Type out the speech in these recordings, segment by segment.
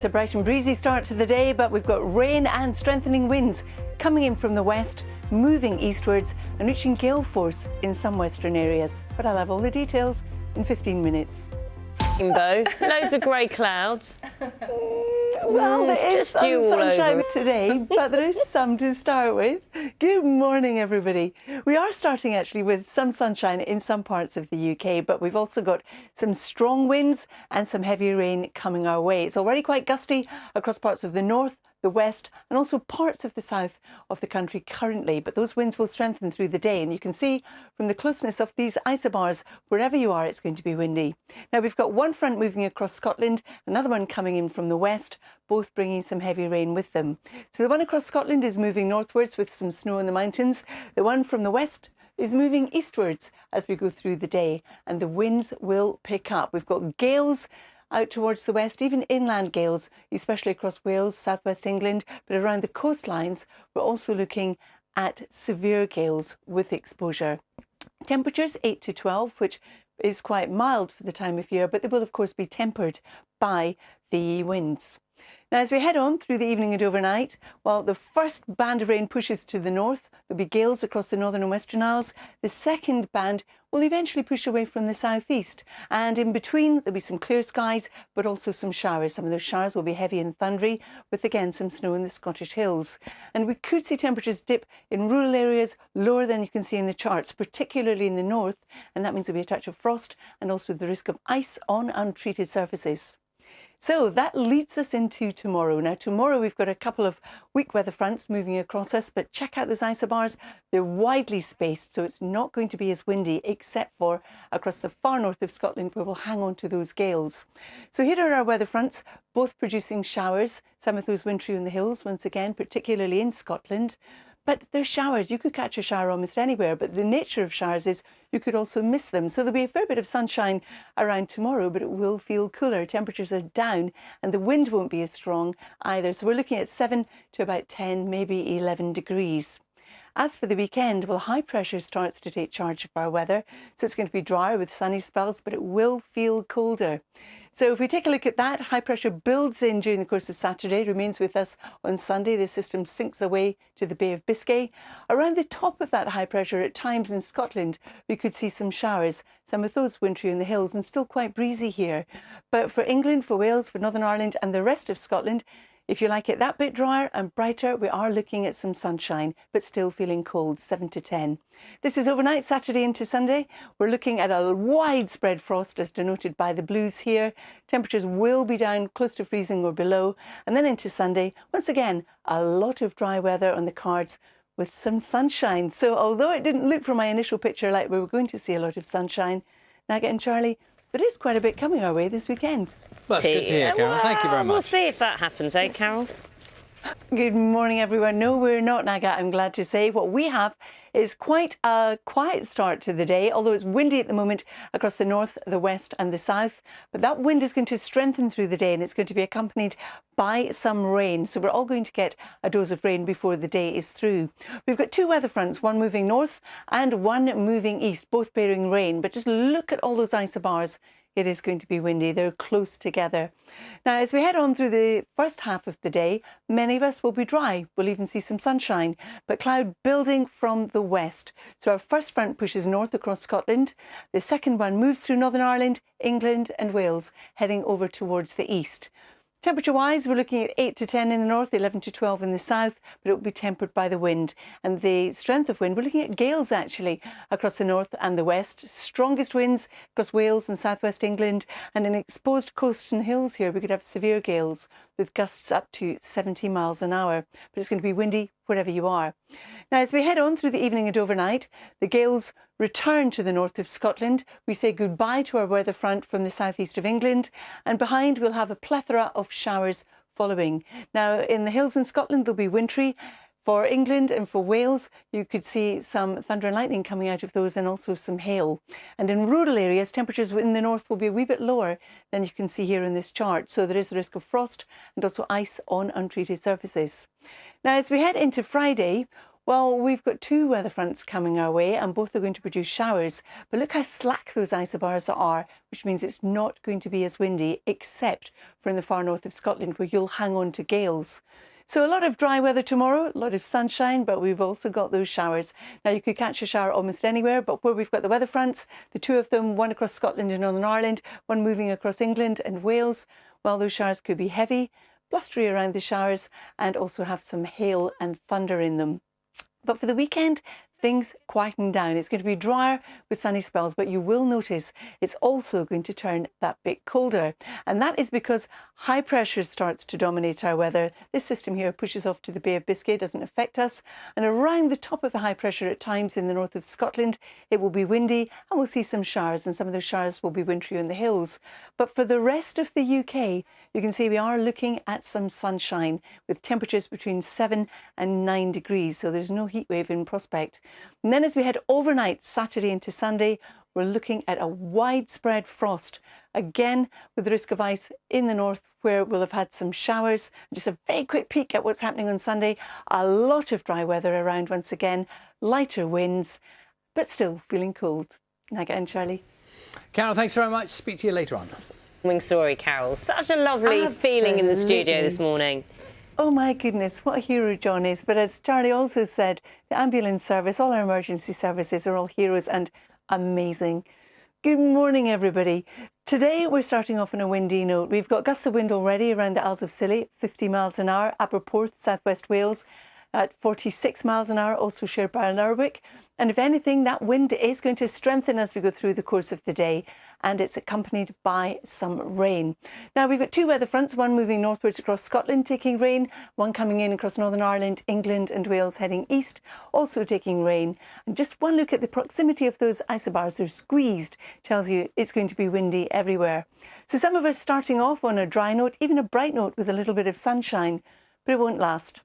It's a bright and breezy start to the day, but we've got rain and strengthening winds coming in from the west, moving eastwards and reaching gale force in some western areas. But I'll have all the details in 15 minutes. Rainbow, loads of grey clouds. Well, there is just some you all sunshine over. today, but there is some to start with. Good morning, everybody. We are starting actually with some sunshine in some parts of the UK, but we've also got some strong winds and some heavy rain coming our way. It's already quite gusty across parts of the north, the west and also parts of the south of the country currently, but those winds will strengthen through the day, and you can see from the closeness of these isobars, wherever you are, it's going to be windy. Now we've got one front moving across Scotland, another one coming in from the west, both bringing some heavy rain with them. So the one across Scotland is moving northwards with some snow in the mountains. The one from the west is moving eastwards as we go through the day, and the winds will pick up. We've got gales out towards the west, even inland gales, especially across Wales, southwest England, but around the coastlines, we're also looking at severe gales with exposure. Temperatures 8 to 12, which is quite mild for the time of year, but they will of course be tempered by the winds. Now, as we head on through the evening and overnight, while the first band of rain pushes to the north, there'll be gales across the northern and western Isles. The second band will eventually push away from the southeast, and in between there'll be some clear skies, but also some showers. Some of those showers will be heavy and thundery, with again some snow in the Scottish hills. And we could see temperatures dip in rural areas lower than you can see in the charts, particularly in the north, and that means there'll be a touch of frost and also the risk of ice on untreated surfaces. So that leads us into tomorrow. Now, tomorrow we've got a couple of weak weather fronts moving across us, but check out those isobars. They're widely spaced, so it's not going to be as windy, except for across the far north of Scotland, where we'll hang on to those gales. So here are our weather fronts, both producing showers, some of those wintry in the hills, once again, particularly in Scotland. But they're showers. You could catch a shower almost anywhere, but the nature of showers is you could also miss them. So there'll be a fair bit of sunshine around tomorrow, but it will feel cooler. Temperatures are down and the wind won't be as strong either. So we're looking at 7 to about 10, maybe 11 degrees. As for the weekend, well, high pressure starts to take charge of our weather. So it's going to be drier with sunny spells, but it will feel colder. So if we take a look at that, high pressure builds in during the course of Saturday, remains with us on Sunday. The system sinks away to the Bay of Biscay. Around the top of that high pressure, at times in Scotland, we could see some showers, some of those wintry in the hills, and still quite breezy here. But for England, for Wales, for Northern Ireland and the rest of Scotland, if you like it that bit drier and brighter, we are looking at some sunshine, but still feeling cold, 7 to 10. This is overnight, Saturday into Sunday. We're looking at a widespread frost, as denoted by the blues here. Temperatures will be down close to freezing or below. And then into Sunday, once again, a lot of dry weather on the cards with some sunshine. So although it didn't look from my initial picture like we were going to see a lot of sunshine, Nugget and Charlie, there is quite a bit coming our way this weekend. Well, that's good to hear, Carol. Thank you very much. We'll see if that happens, eh, Carol? Good morning, everyone. No, we're not, Naga, I'm glad to say. What we have is quite a quiet start to the day, although it's windy at the moment across the north, the west and the south. But that wind is going to strengthen through the day, and it's going to be accompanied by some rain. So we're all going to get a dose of rain before the day is through. We've got two weather fronts, one moving north and one moving east, both bearing rain. But just look at all those isobars. It is going to be windy. They're close together. Now, as we head on through the first half of the day, many of us will be dry. We'll even see some sunshine, but cloud building from the west. So our first front pushes north across Scotland. The second one moves through Northern Ireland, England and Wales, heading over towards the east. Temperature-wise, we're looking at 8 to 10 in the north, 11 to 12 in the south, but it will be tempered by the wind. And the strength of wind, we're looking at gales actually across the north and the west. Strongest winds across Wales and southwest England, and in exposed coasts and hills here, we could have severe gales with gusts up to 70 miles an hour. But it's going to be windy wherever you are. Now, as we head on through the evening and overnight, the gales return to the north of Scotland. We say goodbye to our weather front from the southeast of England, and behind we'll have a plethora of showers following. Now, in the hills in Scotland, there'll be wintry. For England and for Wales, you could see some thunder and lightning coming out of those, and also some hail. And in rural areas, temperatures in the north will be a wee bit lower than you can see here in this chart. So there is the risk of frost and also ice on untreated surfaces. Now, as we head into Friday, Well, we've got two weather fronts coming our way and both are going to produce showers. But look how slack those isobars are, which means it's not going to be as windy, except for in the far north of Scotland where you'll hang on to gales. So a lot of dry weather tomorrow, a lot of sunshine, but we've also got those showers. Now you could catch a shower almost anywhere, but where we've got the weather fronts, the two of them, one across Scotland and Northern Ireland, one moving across England and Wales, well, those showers could be heavy, blustery around the showers, and also have some hail and thunder in them. But for the weekend, things quieten down. It's going to be drier with sunny spells, but you will notice it's also going to turn that bit colder. And that is because high pressure starts to dominate our weather. This system here pushes off to the Bay of Biscay, doesn't affect us. And around the top of the high pressure at times in the north of Scotland, it will be windy and we'll see some showers, and some of those showers will be wintry in the hills. But for the rest of the UK, you can see we are looking at some sunshine with temperatures between 7 and 9 degrees. So there's no heat wave in prospect. And then as we head overnight, Saturday into Sunday, we're looking at a widespread frost, again with the risk of ice in the north where we'll have had some showers. Just a very quick peek at what's happening on Sunday. A lot of dry weather around once again, lighter winds, but still feeling cold. Naga and Charlie. Carol, thanks very much. Speak to you later on. Story, Carol. Such a lovely feeling in the studio this morning. Oh my goodness, what a hero John is. But as Charlie also said, the ambulance service, all our emergency services are all heroes and amazing. Good morning, everybody. Today we're starting off on a windy note. We've got gusts of wind already around the Isles of Scilly, 50 miles an hour, Aberporth, southwest Wales, at 46 miles an hour, also shared by Lerwick. And if anything, that wind is going to strengthen as we go through the course of the day, and it's accompanied by some rain. Now, we've got two weather fronts, one moving northwards across Scotland taking rain, one coming in across Northern Ireland, England and Wales heading east, also taking rain. And just one look at the proximity of those isobars, they're squeezed, tells you it's going to be windy everywhere. So some of us starting off on a dry note, even a bright note with a little bit of sunshine, but it won't last.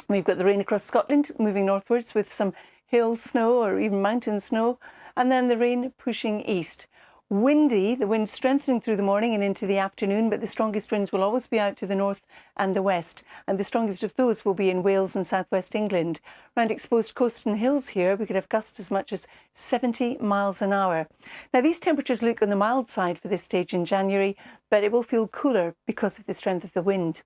We've got the rain across Scotland moving northwards with some hill snow or even mountain snow, and then the rain pushing east. Windy, the wind strengthening through the morning and into the afternoon, but the strongest winds will always be out to the north and the west, and the strongest of those will be in Wales and southwest England. Around exposed coasts and hills here, we could have gusts as much as 70 miles an hour. Now, these temperatures look on the mild side for this stage in January, but it will feel cooler because of the strength of the wind.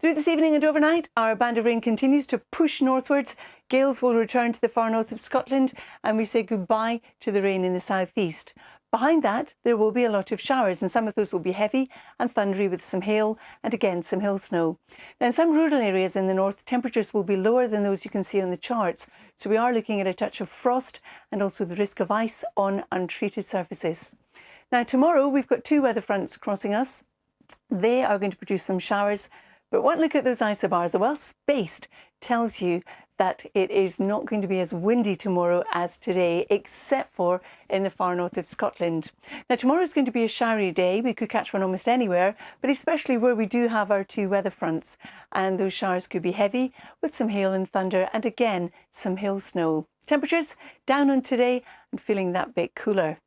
Through this evening and overnight, our band of rain continues to push northwards. Gales will return to the far north of Scotland, and we say goodbye to the rain in the southeast. Behind that, there will be a lot of showers, and some of those will be heavy and thundery with some hail and again some hill snow. Now, in some rural areas in the north, temperatures will be lower than those you can see on the charts. So we are looking at a touch of frost and also the risk of ice on untreated surfaces. Now, tomorrow we've got two weather fronts crossing us. They are going to produce some showers. But one look at those isobars, well spaced, tells you that it is not going to be as windy tomorrow as today, except for in the far north of Scotland. Now, tomorrow is going to be a showery day. We could catch one almost anywhere, but especially where we do have our two weather fronts. And those showers could be heavy with some hail and thunder and again, some hill snow. Temperatures down on today and feeling that bit cooler.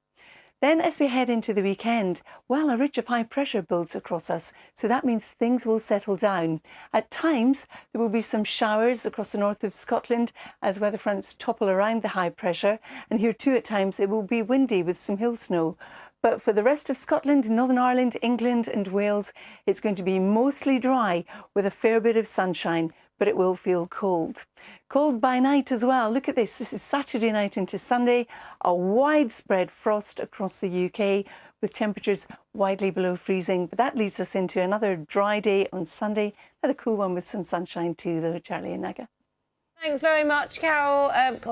Then as we head into the weekend, well, a ridge of high pressure builds across us. So that means things will settle down. At times, there will be some showers across the north of Scotland as weather fronts topple around the high pressure. And here too, at times, it will be windy with some hill snow. But for the rest of Scotland, Northern Ireland, England and Wales, it's going to be mostly dry with a fair bit of sunshine, but it will feel cold. Cold by night as well. Look at this. This is Saturday night into Sunday. A widespread frost across the UK with temperatures widely below freezing. But that leads us into another dry day on Sunday. Another cool one with some sunshine too, though, Charlie and Naga. Thanks very much, Carol. God.